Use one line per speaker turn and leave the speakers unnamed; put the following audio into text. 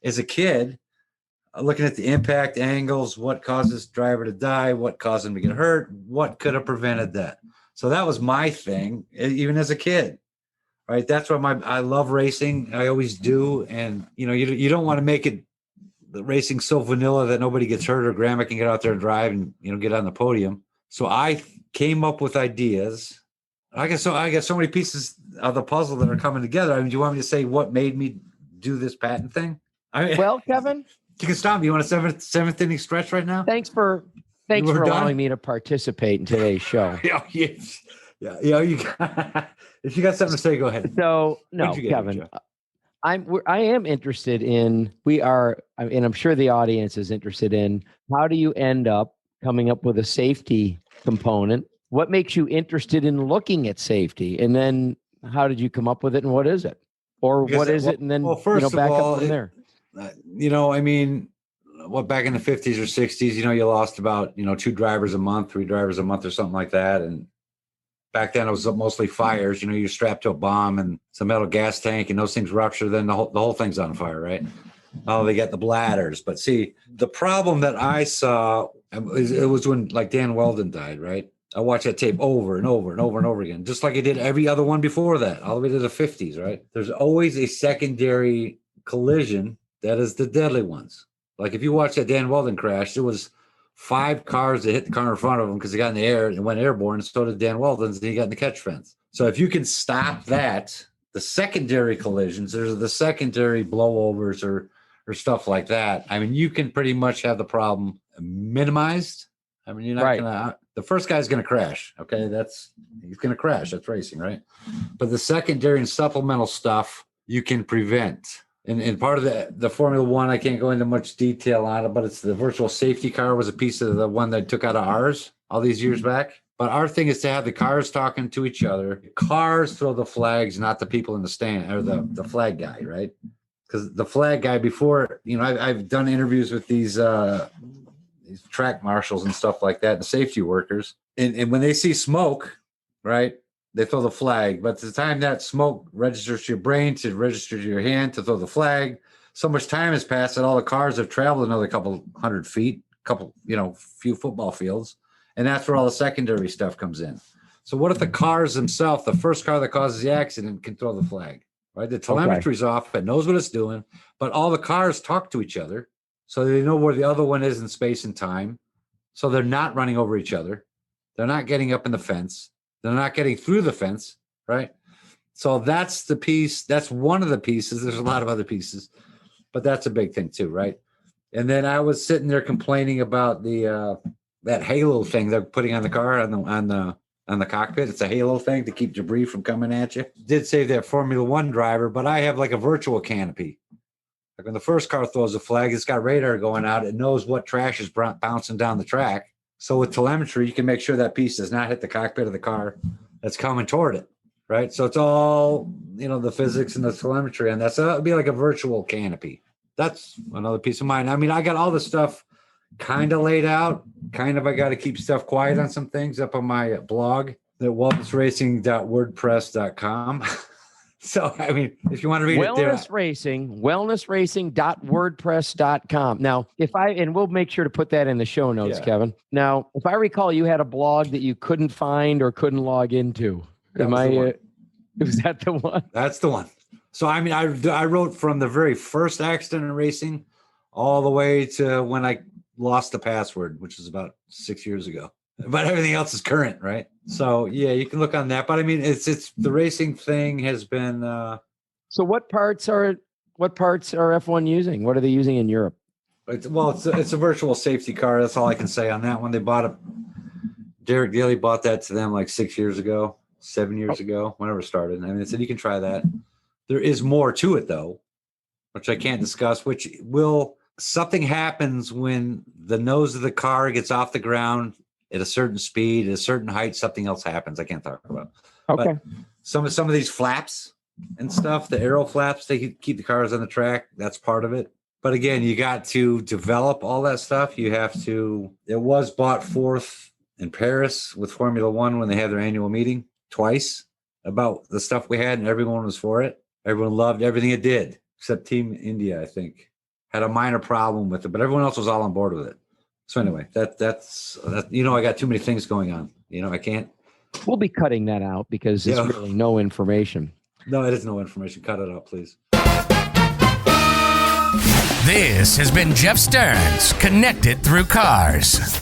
as a kid, looking at the impact angles, what causes driver to die, what caused him to get hurt, what could have prevented that. So that was my thing, even as a kid, right? That's what I love racing. I always do. And, you don't want to make it the racing so vanilla that nobody gets hurt or grandma can get out there and drive and, get on the podium. So I came up with ideas. I got so many pieces of the puzzle that are coming together. I mean, do you want me to say what made me do this patent thing?
Well, Kevin,
you can stop me. You want a seventh inning stretch right now?
Thanks for allowing me to participate in today's show.
Yeah. If you got something to say, go ahead.
So, no, Kevin, I am interested in, and I'm sure the audience is interested in, how do you end up coming up with a safety component? What makes you interested in looking at safety? And then how did you come up with it, and what is it? Or what is it? And then, back up from there.
Back in the 50s or 60s, you lost about, 2 drivers a month, 3 drivers a month or something like that. And back then it was mostly fires. You're strapped to a bomb and some metal gas tank and those things rupture. Then the whole thing's on fire, right? Oh, they got the bladders. But see, the problem that I saw, it was when like Dan Weldon died, right? I watched that tape over and over and over and over again, just like I did every other one before that, all the way to the 50s, right? There's always a secondary collision that is the deadly ones. Like if you watch that Dan Weldon crash, there was 5 cars that hit the car in front of him because they got in the air and went airborne, and so did Dan Weldon's, and he got in the catch fence. So if you can stop that, the secondary collisions, there's the secondary blowovers or stuff like that. I mean, you can pretty much have the problem minimized. I mean, you're not going to, the first guy's going to crash. Okay. He's going to crash. That's racing, right? But the secondary and supplemental stuff you can prevent. And part of the Formula One, I can't go into much detail on it, but it's the virtual safety car was a piece of the one that took out of ours all these years back. But our thing is to have the cars talking to each other. Cars throw the flags, not the people in the stand or the flag guy, right? Because the flag guy before, I've done interviews with these track marshals and stuff like that, and safety workers. And when they see smoke, right, they throw the flag. But at the time that smoke registers to your brain, to register to your hand, to throw the flag, so much time has passed that all the cars have traveled another couple hundred feet, few football fields. And that's where all the secondary stuff comes in. So what if the cars themselves, the first car that causes the accident can throw the flag, right? The telemetry's off, it knows what it's doing, but all the cars talk to each other. So they know where the other one is in space and time. So they're not running over each other. They're not getting up in the fence. They're not getting through the fence, right? So that's the piece. That's one of the pieces. There's a lot of other pieces, but that's a big thing too, right? And then I was sitting there complaining about the that halo thing they're putting on the car on the cockpit. It's a halo thing to keep debris from coming at you. Did save that Formula One driver, but I have like a virtual canopy. Like when the first car throws a flag, it's got radar going out. It knows what trash is bouncing down the track. So with telemetry, you can make sure that piece does not hit the cockpit of the car that's coming toward it, right? So it's all, the physics and the telemetry on that. So it would be like a virtual canopy. That's another piece of mind. I mean, I got all the stuff kind of laid out. I got to keep stuff quiet on some things up on my blog at wellnessracing.wordpress.com. So, I mean, if you want to read
wellnessracing.wordpress.com. Now, and we'll make sure to put that in the show notes, yeah. Kevin. Now, if I recall, you had a blog that you couldn't find or couldn't log into. Was that the one?
That's the one. So, I mean, I wrote from the very first accident in racing all the way to when I lost the password, which was about 6 years ago. But everything else is current, right? So yeah, you can look on that. But I mean, it's the racing thing has been.
So what parts are F1 using? What are they using in Europe?
It's a virtual safety car. That's all I can say on that one. They bought it. Derek Daly bought that to them like 7 years ago, whenever it started. I mean, they said you can try that. There is more to it though, which I can't discuss. Something happens when the nose of the car gets off the ground at a certain speed, at a certain height, something else happens. I can't talk about.
Okay.
But some of these flaps and stuff, the aero flaps, they keep the cars on the track. That's part of it. But again, you got to develop all that stuff. It was bought forth in Paris with Formula One when they had their annual meeting twice about the stuff we had, and everyone was for it. Everyone loved everything it did, except Team India, I think. had a minor problem with it, but everyone else was all on board with it. So anyway, that's I got too many things going on. I can't.
We'll be cutting that out because it's really no information.
No, it is no information. Cut it out, please.
This has been Jeff Stearns, Connected Through Cars.